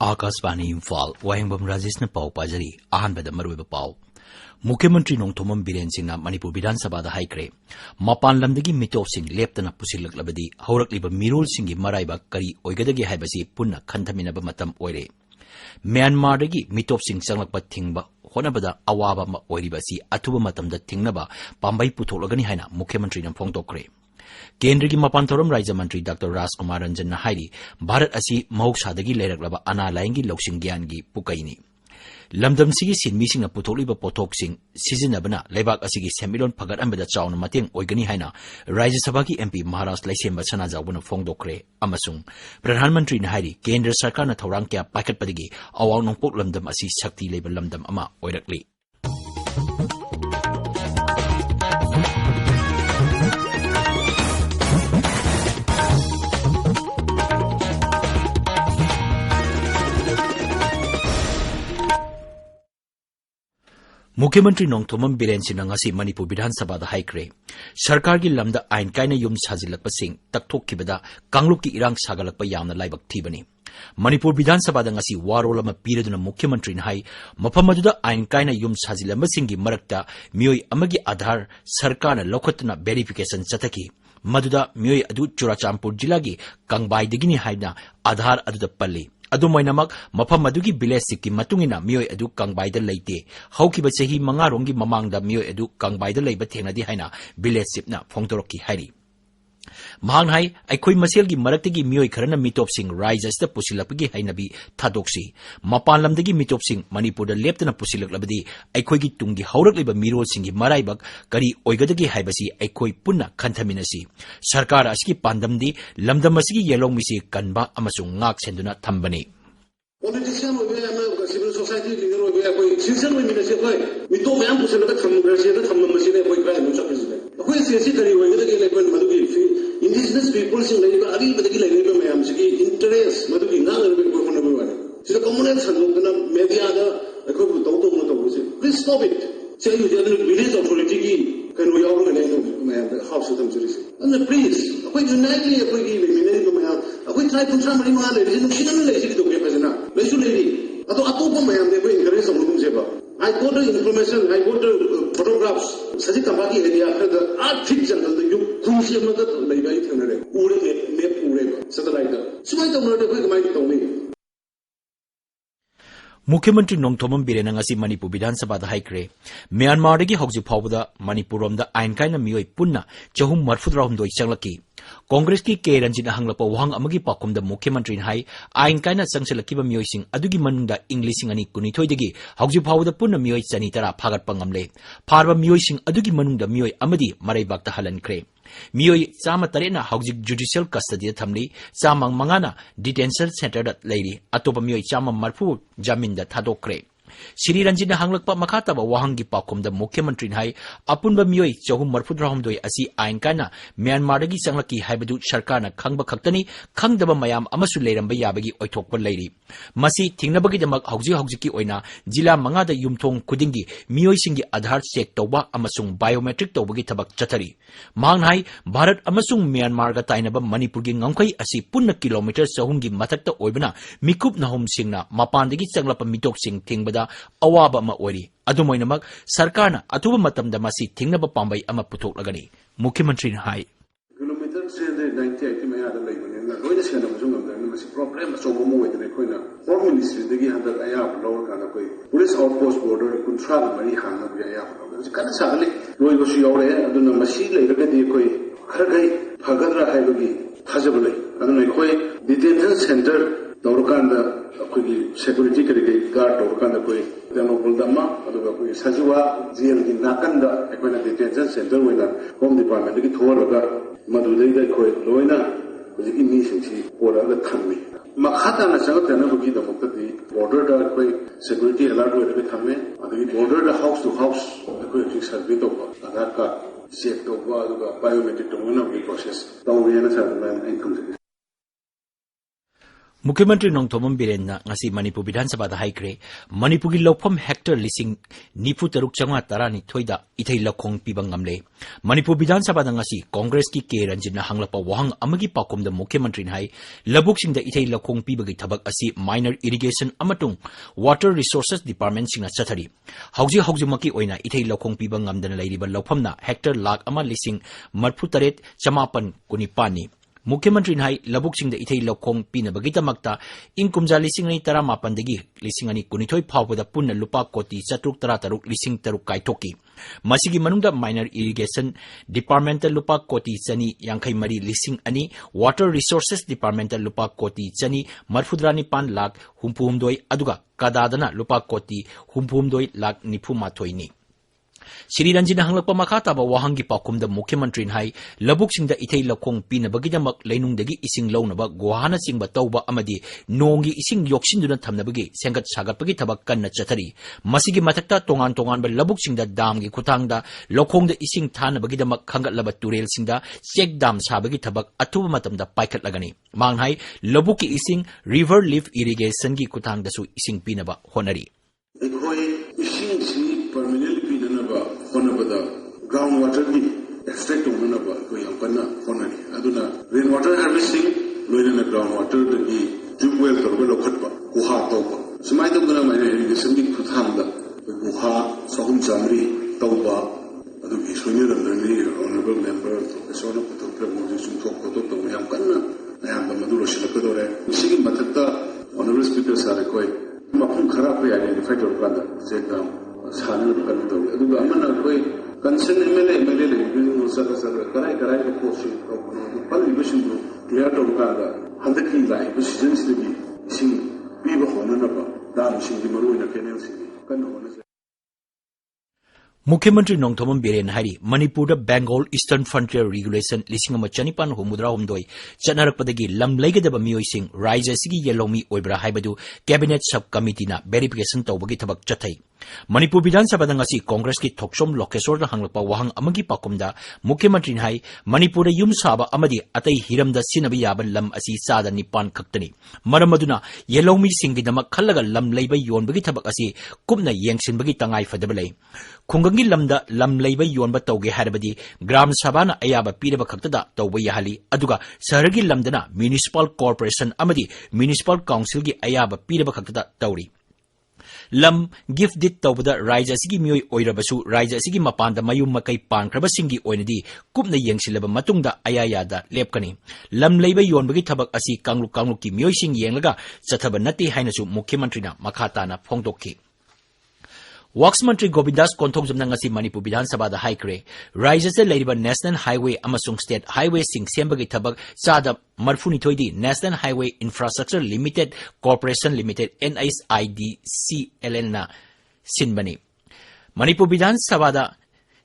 Akashvani Imphal, Wahengbam Rajesh na pau pajari, ahanbada maruiba pau. Mukhyamatri Nongthomam Biren Singhna Manipur Vidhan Sabha da haikre. Mapan lamdagi mitop sing leptana pusilaklabadi, haurakliba mirol singi maraiba kari oigadagi haibasi punna khantaminaba matam oire. Myanmar dagi mitop sing changlakpa thingba honabada awaba ma oiribasi atuba matamda thingnaba pambai putholagani haina Mukhyamatri na phongtokre. Kendra ki Mapan Thoram Raja Mantri Dr. Rajkumar Ranjan na hairi Bharat asi mahuksadagi leiraklaba ana laingi loksing gyangi pukaini. Lamdam sigi sinmising na putholiba potoksing sizinabana lebak asigi semilon phagat ambeda chawna mateng oigani haina Rajya Sabha ki MP Maharashtra Laisemba Sanajawbana phongdokre amasung Pradhan Mantri na hairi Kendra Sarkar na thorang kya pakhatpadagi awang nongpok lamdam asi shakti leba lamdam ama oirakli. Mukhyamatri Nongthomam Biren Singhna ngasi Manipur Vidhan Sabha da haikre. Sarkar gi lamda ain kaina yum sajilakpa sing takthokkhibada kangluk ki irang sagalakpa yamna laibak thibani. Manipur Vidhan Sabha da ngasi warol ama piraduna Mukhyamatri na hai mafam aduda ain kaina yum sajilamba singi marakta mioi amagi Aadhar sarkar na lokhatna verification chataki. Maduda mioi adu Churachampur jilagi Kangbai digini haina Aadhar aduda palli. Adumoinamak mafam adugi village sikki matungina mioi adu Kangbaida leite haukiba chahi mangarongi mamangda mioi adu Kangbaida leiba thengnadi haina village sipna phongtorokki hairi mahang hai aikhoi maselgi maraktagi mioi kharana mitop sing raijasta pusilapgi hainabi thadoksi mapan lamdagi mitop sing Manipur da leptana pusilaklabadi aikhoigi tungi haurakliba mirol singi maraibak kari oigadagi haibasi aikhoi punna khanthaminasi sarkar asiki pandamdi lamdam asigi yelong misi kanba amasung ngak senduna thambani politician civil society leader sincere minister mitop mayam pusilaka thamgrasi da thammamasi ne koi kai mucha president koi sesi kari oigadagi level madugi indigenous people sing leiba ari badagi leiba mayam sigi interest madugi nang be ko hono be sida communal sanjogna media da ko to to please stop it say you the village authority ki kan we all ne mayam the house of them series and please ko unitely ko gi le mayam ko try to try ma le ni sina le sigi to ke pasna le su le ni ato ato ko mayam de ko encourage some dum seba I got the information, I got the photographs. Saji kabaki area the arctic jungle the you crucial mother leiba ithnare ure map ure satellite sumai tamrade ko kamai tawni Mukhyamatri Nongthomam Biren ngasi Manipur Vidhan Sabha da haikre Myanmar dagi hauji phawda Manipurom da ain kaina mioi punna chahum marfudra doi changlaki Congress ki K Ranjit hanglapa wahang amagi pakumda Mukhyamatri hai ain kaina changchalakiba mioi sing adugi manungda English sing ani kunithoi dagi hauji phawda punna mioi chani tara phagat pangamle pharba mioi sing adugi manungda mioi amadi maraibakta halankre mioi chama tarena haujik judicial custody thamli chamang mangana detention center da leiri atopa mioi chama marfu jamin da thadokre Shri Ranjina hanglakpa makhataba wahangi pakumda Mukhyamatri hai apunba mioi chahum marfudrahum doi asi ain kana Myanmar dagi changlaki haibadu sarkarna khangba khaktani khangdaba mayam amasu leiramba yabagi oithokpa leiri masi thingnabagi damak hauji oina jila manga da yumthong khudingi mioi singi Aadhar check tawba amasung biometric tawbagi thabak chathari mang hai Bharat amasung Myanmar ga tainaba Manipur gi ngamkhai asi punna kilometer sahumgi mathakta oibana mikup nahum singna mapandagi changlapa mitok sing thingbada awaba ma ori adumoinamak sarkarna atuba matamda masi thingnaba pambai ama puthoklagani Mukhyamatri hai kilometer 90 maya da leibane na loina sena musum ngamda masi problem so mo wedre koina home ministry dagi handa aya lower kana koi police outpost border kuntra mari hanga bi aya kana sagale loi go si yore aduna masi leiragadi koi khargai phagadra haibagi thajabale aduna koi detention center Dorukanda koi security kari guard dorukanda koi demo buldama aduga koi sajiwa jail gi nakanda ekona detention center wena home department gi thoraga madudai da koi loina koi gi mi singsi poraga thammi makhata na changa tena bugi da mukti border da koi security alert wena gi thamme adugi border da house to house koi ki survey to aadhar ka check to aduga biometric to wena gi process tawena sa man income मुख्यमंत्री Nongthombam Biren ngasi Manipur Viधानसभा da haikre Manipur gi lopom hector lising nifu taruk changa tarani thoida ithei lakhong pibang ngamle Manipur Viधानसभा da ngasi Congress ki ke ranjin na hanglapa wahang amagi pakom da mukhyamentri hai labuk sing da ithei lakhong pibagi thabak asi minor irrigation amatung water resources department sing na chathari hauji maki oina ithei lakhong pibang ngamdana leiriba lophamna hector lakh ama lising marphu taret chamapan kunipani मुख्यमंत्री नाई लबुक सिंह इथै लखोंग पीनबगिदमक्ता इन कुमजा लिसिंग नि तरा मापनदगी लिसिंग अनि कुनिथोय फावबदा पुन्न लुपा कोटी चतुक तरा तरुक लिसिंग तरुक काइथोकी मसिगी मनुंगदा minor irrigation departmental लुपा कोटी चनी यांखै मरी लिसिंग अनि वाटर रिसोर्सेस डिपार्टमेंटल लुपा कोटी चनी मरफुद्रानी पान लाख हुमपुमदोय अदुगा कदादना लुपा कोटी हुमपुमदोय lakh निफुमाथोयनी Shri Ranjina hanglakpa makha taba wahangi pakumda mukhyamentri hai labuk singda ithei lakhong pinabagidamak leinungdagi ising launaba gohana singba tauba amadi nongi ising yoksinduna thamnabagi sengat sagatpagi thabak kanna chathari masigi mathakta tongan ba labuk singda damgi khutangda lakhongda ising thanabagidamak khangatlaba turel singda check dam sabagi thabak athuba matamda paikhatlagani manghai labuki ising river lift irrigation gi khutangda su ising pinaba honari ground water ni extract होना बा कोई हम करना होना नहीं अदुना rain water harvesting लोइना ना ground water दगी tube well करबे लोखत बा गुहा तो बा समाय तो गना माने irrigation की खुथाम दा गुहा सहम जामरी तो बा अदु इसोनी रंदनी honorable member professor no कुतो प्रमोशन सुथो कुतो तो हम करना हम मधु रोशिल को दोरे इसी की मतलब honorable speaker सारे कोई मफुम खराब पे identify कर पादा से काम सानल कर दो अदु अमना कोई Concern MLA using Saka Karai Post Pali Vision clear to Gaga, Handaki Lai, which is to be seen Viva Honanaba, Dam Shingi Maru in a Kenyan City. मुख्यमंत्री नोंथोमम बिरेन हारी Manipur Bengal eastern frontier regulation लिसिंग चनिपान हुमुद्रा हुमदोय चनरकपदगी लम लेगदब मियोइसिंग राज्य सिगी येलोमी ओइब्रा हाइबदु कैबिनेट सब कमिटीना वेरिफिकेशन तौबगी थबक चथै मणिपुर विधानसभा दंगसी कांग्रेस की थोक्सोम लोकेश्वर हंगलपा वहांग अमगी पाकुमदा मुख्यमंत्री हाई मणिपुर युम साबा अमदी अतै हिरमदा सिनबि याबन लम असि चादा निपान खक्तनी मरमदुना येलोमी सिंगिदमक खल्लगा लम लेबै योनबगी थबक असि कुमना येंगसिनबगी तंगाई फदबलै खुंगंगी लमदा लम लेबै योनबा तौगे हारबदी ग्राम सभाना अयाबा पीरबा खक्तदा तौबा याहली अदुगा शहरगी लमदना म्युनिसिपल कॉर्पोरेशन अमदी म्युनिसिपल काउंसिल की अयाबा पीरबा खक्तदा तौरी लम गिफ्ट दिट तौबदा राज्य सिगी मियोय ओइरबसु राज्य सिगी मपानदा मयुम मकै पानख्रबसिंगी ओइनदी कुपना येंगसिलबा मतुंगदा अयायादा लेपकनी लम लेबै योनबगी थबक असि कांगलुक की मियोयसिंग येंगलगा चथबा नते हाइनसु मुख्यमंत्रीना मखाताना फोंगदोखी वर्क्स मंत्री गोविंदास कोंथोंजमना ngasi Manipur Viधानसभा da haikre राज्य से लेरिबा नेशनल हाईवे अमसुंग स्टेट हाईवे सिंग सेमबगी थबक चादा मरफुनी थोइदी national highway infrastructure limited corporation limited NISIDCLN ना सिनबनी मणिपुर विधानसभा दा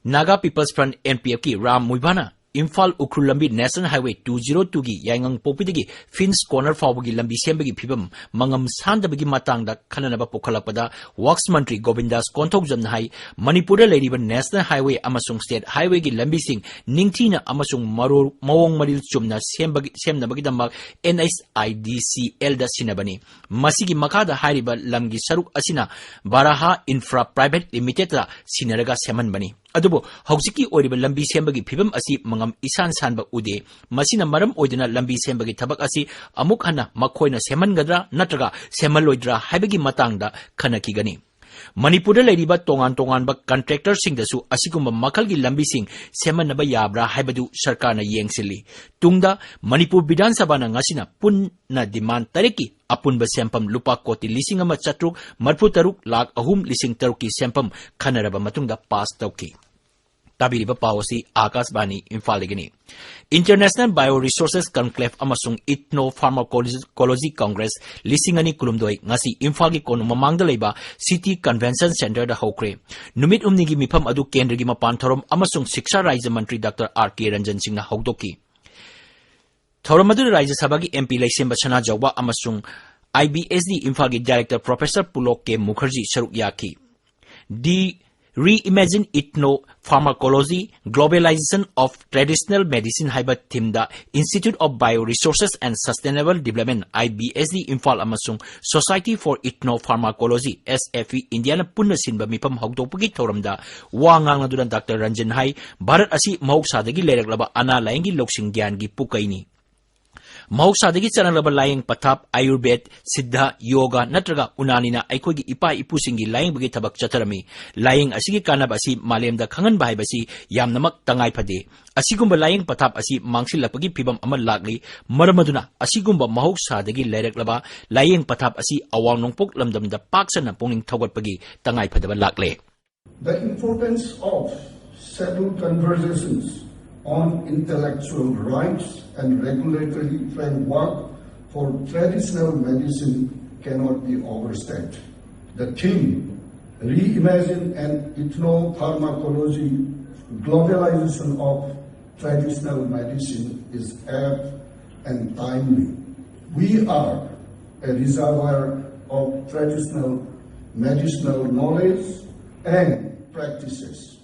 नागा पीपल्स फ्रंट NPF की Ram मुइबाना Imphal Ukhru Lambi National Highway 202 gi Yangang Popidagi Fins Corner Fawgi Lambi Sembagi Phibam Mangam Sandabagi Matangda Khananaba Pokhalapada Works Mantri Govindas Konthokjam Hai Manipura Ladiba National Highway Amasung State Highway gi Lambi Sing Ningtina Amasung Marur Mawong Maril Chumna Semnabagi Damak NISIDCL da Sinabani Masigi Makada Hariba Lamgi Saruk Asina Baraha Infra Private Limited la Sinaraga Seman Bani अदुबो हौजिकी ओरिबा लंबी सेंबगी फिबम असि मंगम इसान सानबा उदे मसिना मरम ओइदना लंबी सेंबगी थबक असि अमुक हना मखोइना सेमनगद्रा नत्रगा सेमलोइद्रा हाइबगी मतंगदा खनकीगनी Manipur लेरिबा तोंगान contractor सिंगदसु असिगुम मखलगी लंबी सिंग सेमनबा याब्रा हाइबदु सरकारना येंगसिली तुंगदा मणिपुर विधानसभा ना ngasiना पुन्ना डिमांड तारेकी अपुनबा सेंपम लुपा कोटी लिसिंग अमा चत्रुक मरफु तरुक लाख अहुम लिसिंग तरुक की सेंपम खनरबा मतुंगदा पास तौकी ताबिरिबा पावसी आकाशवाणी इम्फालगिनी इंटरनेशनल बायो रिसोर्सेस कॉन्क्लेव अमसुंग इथनो फार्माकोलॉजी कांग्रेस लिसिंगनी कुलुमदोय ngasi इम्फालगी कोन ममांगदा लेबा सिटी कन्वेंशन सेंटर दा होक्रे नुमित उमनिगी मिफम अदु केंद्रगी मपान थोरम अमसुंग शिक्षा राज्य मंत्री डॉक्टर R.K. रंजन सिंहना हौदोकी थोरम अदु राज्य सभा की MP लैसेंबा सना जौबा अमसुंग IBSD इम्फालगी डायरेक्टर प्रोफेसर पुलोक के मुखर्जी सरुक याकी D Reimagine Ethno-Pharmacology, Globalization of Traditional Medicine haiba theme da Institute of Bioresources and Sustainable Development IBSD Imphal amasung Society for Ethno-Pharmacology SFE India na punna sinba mipam hagdokpagi thoramda wa ngangaduna Dr. Ranjan hai Bharat asi mahoksadagi leiraklaba ana layengi loksing gyan gi pukaini mahoksadagi chanalaba layeng pathap Ayurveda Siddha Yoga natraga unanina aikogi ipa ipusingi layeng bagi thabak chatarami layeng asigi kanab asi malemda khangan bai basi yamnamak tangai phade asigumba layeng pathap asi mangsilapagi phibam ama lagli maramaduna asigumba mahoksadagi leiraklaba layeng pathap asi awang nongpok lamdamda paksana pongning thawatpagi tangai phadaba lakle. The importance of settled conversations on intellectual rights and regulatory framework for traditional medicine cannot be overstated. The theme, Reimagine and Ethno-Pharmacology, Globalization of Traditional Medicine is apt and timely. We are a reservoir of traditional medicinal knowledge and practices.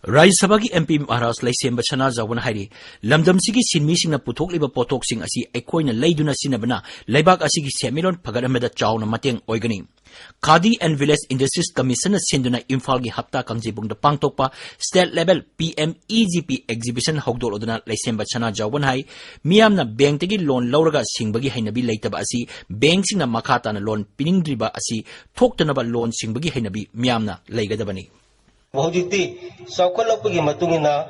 Rajya Sabha ki MP Maharaj Laisemba Chana Jawan Hairi Lamdam sigi sinmi singna puthokliba pothok sing asi aikoina leiduna sinabana leibak asigi semilon pagarameda chawna mateng oigani Khadi and Village Industries Commission sinduna Imphal gi hapta kangjibung da pangtokpa state level PMEGP exhibition hogdoloduna Laisemba Chana Jawan Hai miyamna bank tegi loan lauraga singbagi hainabi leitaba asi bank singna makhata na loan piningdriba asi thoktanaba loan singbagi hainabi miyamna leigadabani Hojikti saukalapagi matungina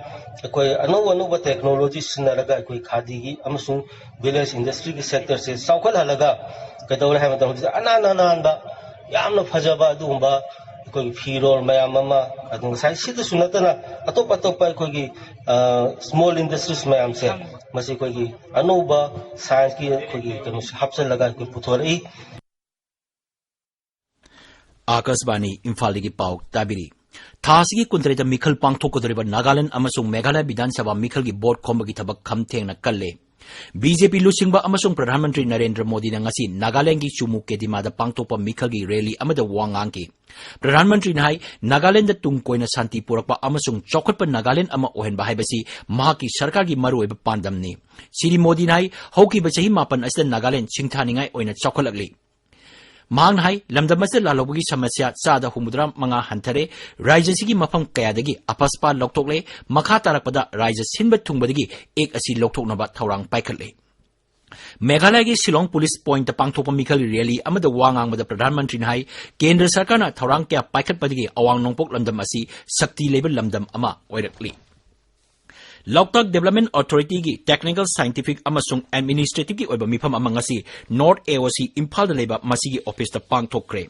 koi anuba technology sinaraga koi khadi gi amasung village industry ki sector se saukal halaga kadawla ha matam ananda yamna phajaba dumba koi phirol mayam ama adung sai sida sunatana atop koi small industries mayam se masi koi anuba science ki koi kanu hapsal laga koi puthori Akasbani Imphal gi pau tabiri Thasigi kuntreta Mikhal pangthokodoriba Nagaland amasung Meghalaya Vidhan Sabha Mikhal gi board khombagi thabak khamthengna kalle BJP lusingba amasung Pradhan Mantri Narendra Modi na ngasi Nagaland gi Chumu Kedima da pangthopa Mikhal gi rally amada wangang ki Pradhan Mantri na hai Nagaland da tungkoina santi purakpa amasung chokhatpa Nagaland ama ohenba haibasi mahaki sarkar gi maruoiba pandamni Siri Modi na hai hokiba chahi 9 asda Nagaland singthaningai oina chokhalakli Mang hai lamdamase lalobugi samasya sada humudra manga hantare raija sigi mafam kayadagi apaspa loktokle makha tarakpada raija sinba thungbadagi ek asi loktoknaba thaurang paikhatle Meghalaya gi Shillong Police Point pangthopa Mikhal rally amada wangang mada Pradhan Mantri hai Kendra Sarkarna thaurang kya paikhatpadagi awang nongpok lamdam asi sakti level lamdam ama oirakli Loktak Development Authority gi Technical Scientific amasung Administrative gi oiba mifam amang asi North AOC Imphal da leba masigi office da pangthokre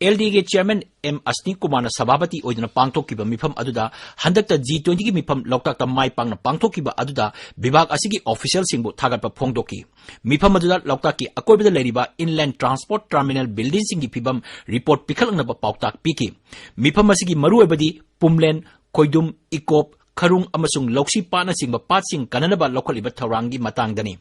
LD gi Chairman M Asni Kumar na sababati oidna pangthokiba mifam aduda handakta G20 gi mifam Loktak ta mai pangna pangthokiba aduda bibag asigi official singbu thagatpa phongdoki mifam aduda Loktak ki akoibada leriba Inland Transport Terminal Building singi phibam report pikhalangna ba pautak piki mifam asigi maru oibadi Pumlen Koidum Ikop Karung amasung Lokshi Pana singba patsing kananaba lokhaliba thaurangi matangdani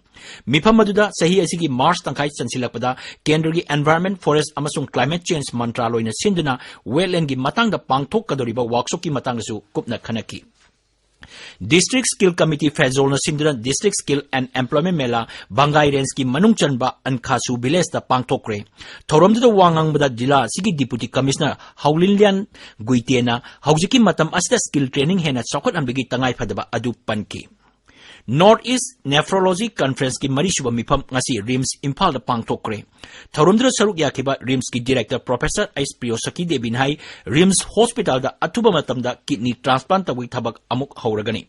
mifam aduda sahi asigi March tangkai chansilakpada Kendra gi Environment Forest amasung Climate Change Mantraloina sinduna wetland gi matangda pangthok kadoriba workshop ki matangdasu kupna khanaki District Skill Committee Fezol na sinduna District Skill and Employment Mela Bangai Range ki manung chanba Ankhasu Village da pangthokre thoromda wangang bada jila sigi Deputy Commissioner Haulinlian Guitena haujiki matam asda skill training hena chokot ambigi tangai phadaba adu panki North East Nephrology Conference ki marishuba mifam ngasi RIMS Imphal da pangthokre thoromda saruk yakiba RIMS ki Director Professor S Priyosaki Devin hai RIMS Hospital da atuba matamda kidney transplant tawi thabak amuk hauragani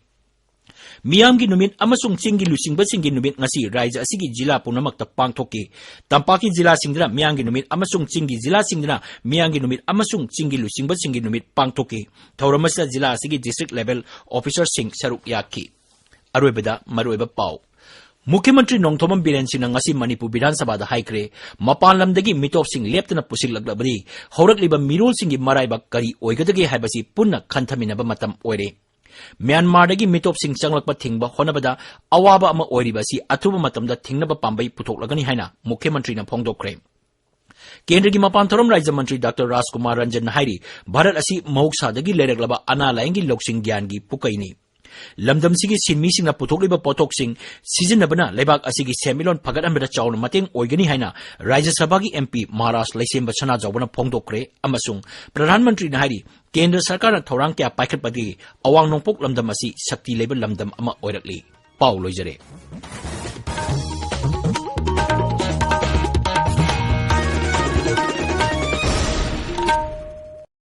Miyamgi numit amasung chingi lusingba singi numit ngasi raija asigi jila punamakta pangthoki Tampaki jila singdra miyamgi numit amasung chingi jila singdra miyamgi numit amasung chingi lusingba singi numit pangthoki thauramasa jila asigi district level officer sing saruk yaki Aroibada maroiba pau Mukhyamantri Nongthomam Biren Singh ngasi Manipur Vidhan Sabha da haikre mapan lamdagi mitop sing leptana pusiklaglabadi haurakliba mirol singi maraiba kari oigadagi haibasi punna khanthaminaba matam oire Myanmar dagi mitop sing changlakpa thingba honabada awaba ama oiribasi atuba matamda thingnaba pambai putoklagani haina Mukhyamantri na phongdokre केंद्र की मपान theorem राज्य मंत्री doctor राजकुमार रंजन हाइरी भारत असी मौसादगी लेरगलबा अना लायंगी लोकसिंग ज्ञान की पुकैनी लमदम सिगी सिनमी सिंगना पुथोकलिबा पोथोक सिंग सिजनबना लेबाक असिगी सेमिलोन फगदमबदा chown मतेंग ओइगनी हाइना राज्य सभा की एमपी महाराज लैसेंब सना जावना फोंदोक्रे अमसुंग प्रधानमंत्री हाइरी केंद्र सरकार थौरांग क्या पाइखटपदी अवांग नोंपोक लमदम असी शक्ति लेबा लमदम अमा ओइरकली पाउ लोइजरे।